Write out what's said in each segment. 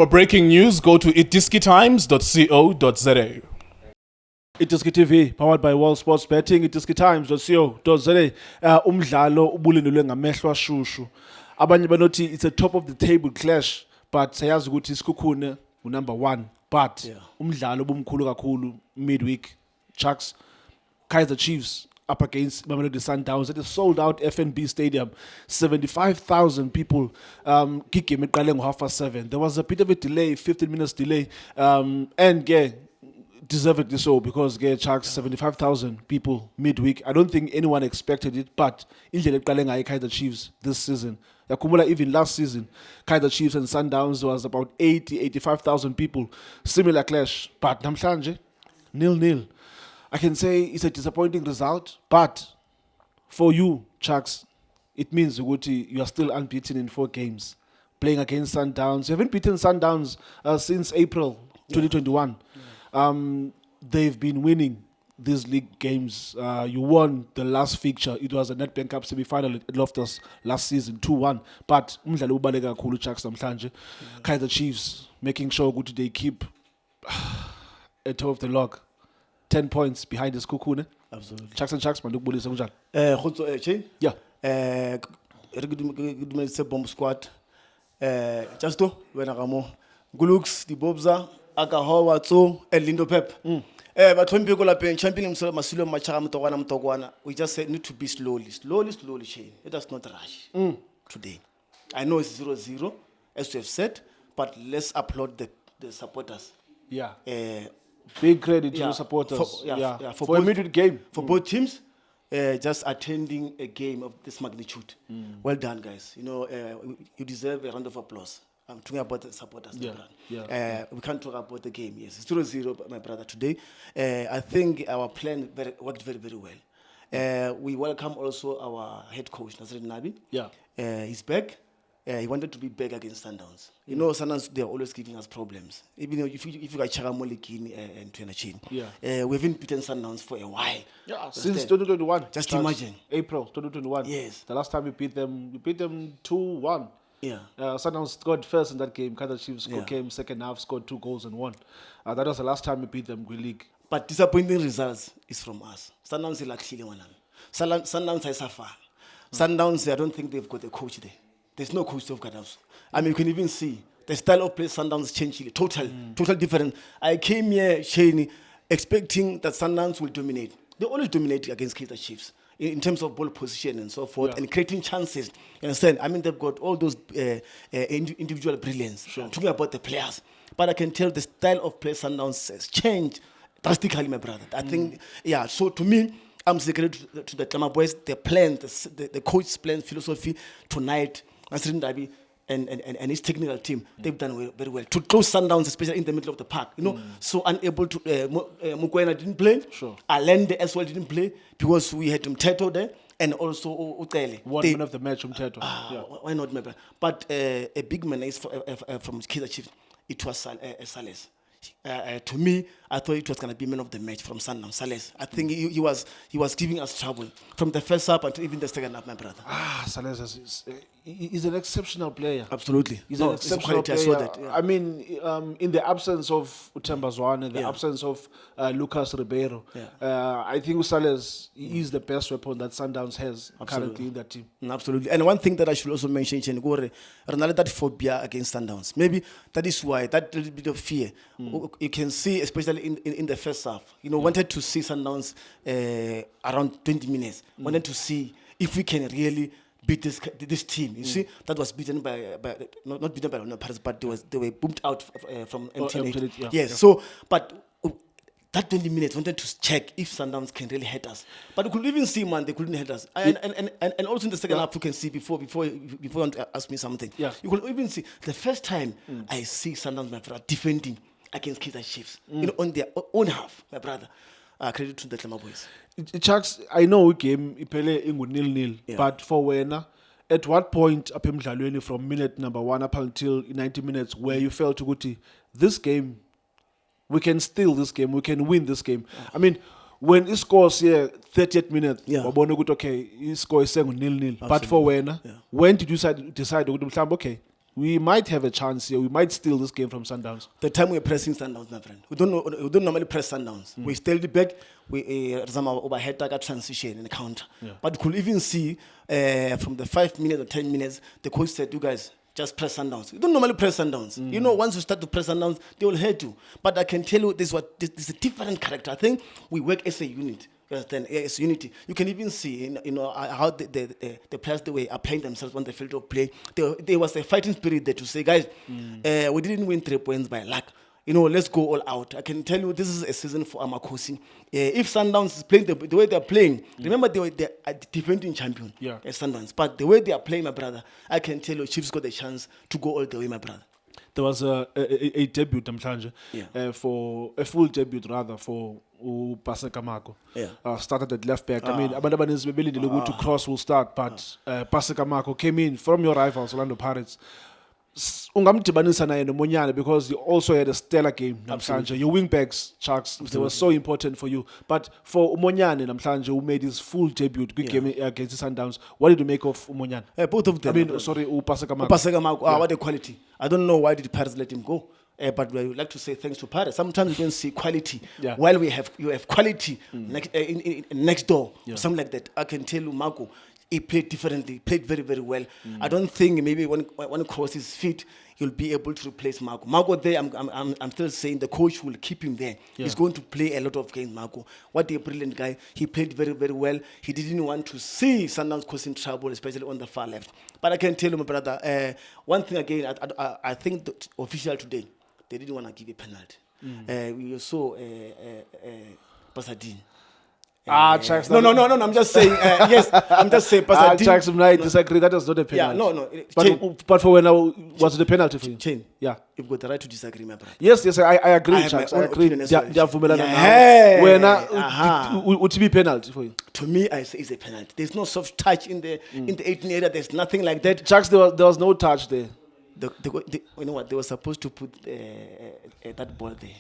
For breaking news, go to iDiskiTimes.co.za. iDiskiTV, powered by World Sports Betting, iDiskiTimes.co.za. Umdlalo ubulindwe ngamehlo ashushu. Abanye banothi it's a top of the table clash, but sayazi ukuthi isikhukhune number 1. But umdlalo bumkhulu kakhulu midweek. Chucks, Kaizer Chiefs up against Mamelodi Sundowns at a sold-out FNB Stadium. 75,000 people. Kick game at 7:30. There was a bit of a delay, 15 minutes delay, and deservedly so, because Chucks 75,000 people midweek. I don't think anyone expected it, but indlela eqale ngayo Kaizer Chiefs this season. Yakumula even last season, Kaizer Chiefs and Sundowns was about 85,000 people. Similar clash, but namhlanje 0-0. I can say it's a disappointing result, but for you, Chucks, it means you are still unbeaten in 4 games. Playing against Sundowns. You haven't beaten Sundowns since April 2021. They've been winning these league games. You won the last fixture. It was a Nedbank Cup semi-final at Loftus last season, 2-1. But umdlalo ubaleka kakhulu Chucks namhlanje. Kaizer Chiefs making sure they keep at top of the log. 10 points behind this Kukune. Absolutely. Chucks and Chucks, man, look bullies. Chain? Yeah. Good bomb squad. Justo, when I go Gulux, the Bobza, Akahowa, so, and Lindo Pep. But when people are playing champion, Masilo Machaka, Mtogwana, we just need to be slowly, Shane. Let us not rush today. I know it's 0-0, as we have said, but let's applaud the supporters. Yeah. Big credit to the supporters. For a midweek game. For both teams, just attending a game of this magnitude. Well done, guys. You deserve a round of applause. I'm talking about the supporters. We can't talk about the game. Yes, it's 0-0, my brother, today. I think our plan worked very, very well. We welcome also our head coach, Nasreddin Nabi. Yeah. He's back. He wanted to be back against Sundowns. Sundowns, they're always giving us problems. Even if you got Charamolikini and Tuenachin. We haven't beaten Sundowns for a while. Yeah, since 2021. Just imagine. April 2021. Yes. The last time we beat them 2-1. Yeah. Sundowns scored first in that game. Kaizer Chiefs came second half, scored 2 goals and won. That was the last time we beat them in league. But disappointing results is from us. Sundowns is like Sundowns is far. Sundowns, I don't think they've got a coach there. There's no coach of Gaddafi. I mean, you can even see the style of play Sundowns changed totally different. I came here, Shane, expecting that Sundowns will dominate. They always dominate against Kaizer Chiefs in terms of ball position and so forth, and creating chances. You understand? I mean, they've got all those individual brilliance. I'm talking about the players. But I can tell the style of play Sundowns has changed drastically, my brother. I think, so to me, I'm secret to the Clama boys, the plan, the coach's plan, philosophy tonight. Nasreddin Nabi and his technical team, they've done very well. To close Sundowns, especially in the middle of the park, so unable to. Mukwena didn't play. Sure. Alende as well didn't play because we had Mteto there and also Utele. One man of the match, Mteto. Why not, my brother? But a big man is from Kaizer Chiefs. It was Sales. To me, I thought it was going to be man of the match from Sundowns. Sales. I think he was giving us trouble from the first half until even the second half, my brother. Sales is an exceptional player. Absolutely. He's an exceptional player. I saw that. Yeah. I mean, in the absence of Utemba Zwane, in the absence of Lucas Ribeiro, I think Sales is the best weapon that Sundowns has currently in that team. Absolutely. And one thing that I should also mention, Ronaldo, that phobia against Sundowns. Maybe that is why, that little bit of fear. You can see, especially in the first half, wanted to see Sundowns around 20 minutes. Wanted to see if we can really beat this team. You see, that was beaten by not beaten by Paris, but they were booked out from MTN. Yes. So, but that 20 minutes wanted to check if Sundowns can really hurt us. But we could even see, man, they couldn't hurt us. And also in the second half, you can see before you want to ask me something. Yeah. You could even see the first time I see Sundowns, my brother, defending against Kaizer Chiefs, on their own half, my brother. Credit to the Clama boys. Chucks, I know game ipele ingu 0-0, but for Wena, at what point up from minute number 1 up until 90 minutes where you felt to go to this game, we can steal this game, we can win this game. I mean, when he scores here 30th minute, okay, he scores 0-0. But for Wena, when did you decide okay, we might have a chance here. We might steal this game from Sundowns. The time we're pressing Sundowns, my friend. We don't normally press Sundowns. We still the back. We overhead target transition in the counter. Yeah. But you could even see from the 5 minutes or 10 minutes, the coach said, "You guys just press Sundowns." You don't normally press Sundowns. You know, once you start to press Sundowns, they will hate you. But I can tell you, this is a different character. I think we work as a unit. You understand? As unity. You can even see, how the players they were applying themselves on the field of play. There was a fighting spirit there to say, guys, we didn't win 3 points by luck. Let's go all out. I can tell you, this is a season for Amakosi. If Sundowns is playing the way they're playing, remember they are the defending champion, Sundowns. But the way they are playing, my brother, I can tell you, Chiefs got the chance to go all the way, my brother. There was a debut, for a full debut rather for Paseka Mako. Started at left back. I mean, Abandaban's ability to cross will start, but Paseka Mako came in from your rivals, Orlando Pirates. Ungamdibanisa naye noMonyane because you also had a stellar game namhlanje. Your wing backs, Chucks, they were so important for you. But for Monyane namhlanje, who made his full debut game against the Sundowns, what did you make of Monyane? Both of them. I mean, sorry, Paseka Mako. Paseka Mako, what a quality. I don't know why did Pirates let him go. But we would like to say thanks to Pirates. Sometimes you don't see quality. While you have quality next door, something like that. I can tell you, Marco, he played differently, played very, very well. I don't think maybe when he crosses his feet, he'll be able to replace Marco. Marco there, I'm still saying the coach will keep him there. He's going to play a lot of games, Marco. What a brilliant guy. He played very, very well. He didn't want to see Sundowns causing trouble, especially on the far left. But I can tell you, my brother, one thing again, I think the official today, they didn't want to give a penalty. We saw Pasadena. Chucks. No, I'm just saying, yes, I'm just saying, Pasadena. Chucks, I disagree. That was not a penalty. But for when was it a penalty for you? Chain. Yeah. You've got the right to disagree, my brother. Yes, I agree, Chucks. I agree. Would it be penalty for you? To me, I say it's a penalty. There's no soft touch in the 18 area. There's nothing like that. Chucks, there was no touch there. You know what? They were supposed to put that ball there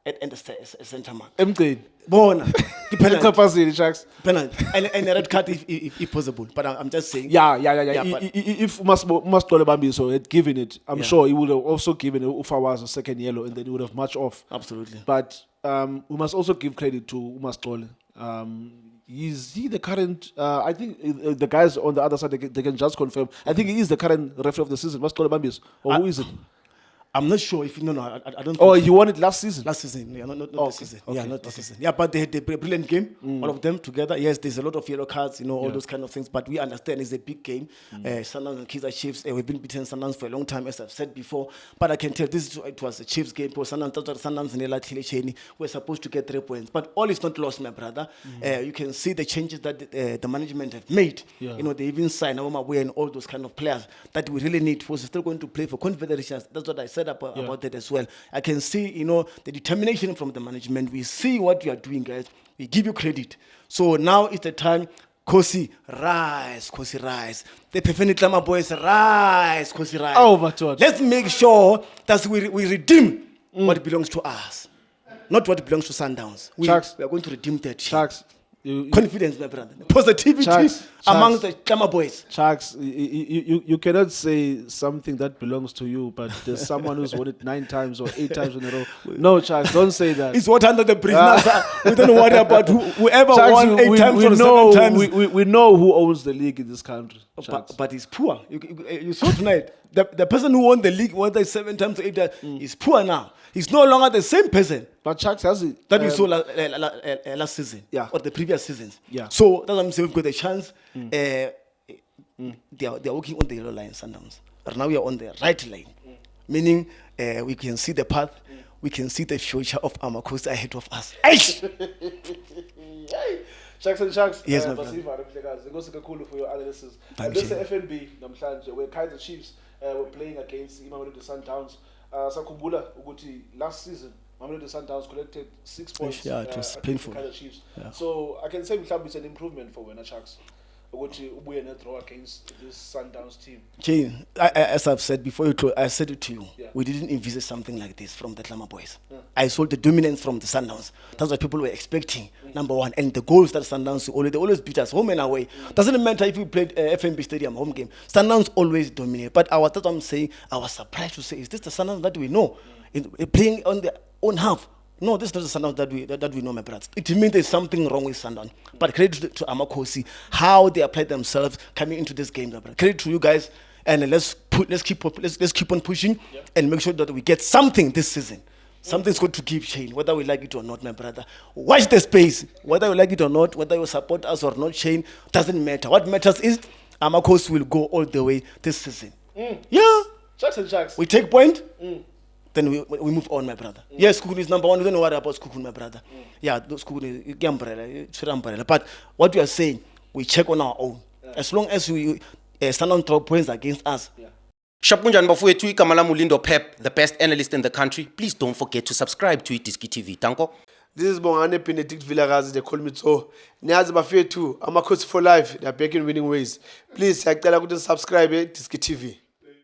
at the center mark. Bona. Penalty. And a red card if possible. But I'm just saying. Yeah. If Mastole Bambiso had given it, I'm sure he would have also given Ufawas a second yellow and then he would have matched off. Absolutely. But we must also give credit to Mastole. Is he the current? I think the guys on the other side they can just confirm. I think he is the current referee of the season. Mastole Bambis, or who is it? I'm not sure if I don't. Oh, you won it last season. Not this season. Okay. Not this season. Yeah, but they had a brilliant game, all of them together. Yes, there's a lot of yellow cards, all those kind of things. But we understand it's a big game. Sundowns and Kaizer Chiefs. We've been beating Sundowns for a long time, as I've said before. But I can tell it was a Chiefs game. Sundowns and Ela we're supposed to get 3 points, but all is not lost, my brother. You can see the changes that the management have made. They even signed Awamaway and all those kind of players that we really need. Was still going to play for Confederations. That's what I said about that as well. I can see, the determination from the management. We see what you are doing, guys. We give you credit. So now is the time. Kosi, rise. The Pefenitama boys, rise. Kosi, rise. Oh, but what? Let's make sure that we redeem what belongs to us, not what belongs to Sundowns. We are going to redeem that. Chucks. Confidence, my brother. Positivity amongst the Klama boys. Chucks, you cannot say something that belongs to you, but there's someone who's won it 9 times or 8 times in a row. No, Chucks, don't say that. It's what under the bridge. We don't worry about whoever Chucks, won 8 times or 7 times. We know who owns the league in this country. But he's poor. You saw tonight. The person who won the league won 7 times or 8 times is poor now. He's no longer the same person. But Chucks has it. That we saw last season. Or the previous seasons. So that's what I'm saying. We've got a chance. They are working on the yellow line, Sundowns. But now we are on the right line. Meaning we can see the path. We can see the future of Amakosi ahead of us. Chucks and Chucks. Yes, my brother. For your analysis. This is the FNB, where Kaizer Chiefs were playing against Mamelodi Sundowns. Sakubula Uguti last season, Mamelodi Sundowns collected 6 points. It was painful. Kaizer Chiefs. So I can say it's an improvement for Wena Chucks. ukuthi ubuye ne-draw against this Sundowns team. Jane, as I've said before, I said it to you. Yeah. We didn't envisage something like this from the Glamour boys. I saw the dominance from the Sundowns. That's what people were expecting. Number one, and the goals that Sundowns they always beat us home and away. Doesn't matter if we played FNB Stadium home game. Sundowns always dominate. But that's what I'm saying. I was surprised to say, is this the Sundowns that we know? Playing on their own half. No, this is not the Sundowns that we know, my brothers. It means there's something wrong with Sundowns. But credit to Amakosi, how they applied themselves coming into this game, my brother. Credit to you guys, and let's keep on pushing and make sure that we get something this season. Something's going to give Shane, whether we like it or not, my brother. Watch the space, whether you like it or not, whether you support us or not, Shane, doesn't matter. What matters is Amakosi will go all the way this season. Yeah. Sharks and Sharks. We take point. Then we move on, my brother. Yes, Kukun is number one. We don't know what about Kukun, my brother. Yeah, those Kukun is umbrella. But what we are saying, we check on our own. As long as we stand on top points against us. Shapunjan bafowethu igama lami uLindo Pep, the best analyst in the country. Please don't forget to subscribe to iDiskiTV. Tanko. This is Bongane Benedict Villagazi, they call me so. Niyazi bafethu, Amakhosi for life, they are back in winning ways. Please, siyacela ukuthi subscribe iDiskiTV.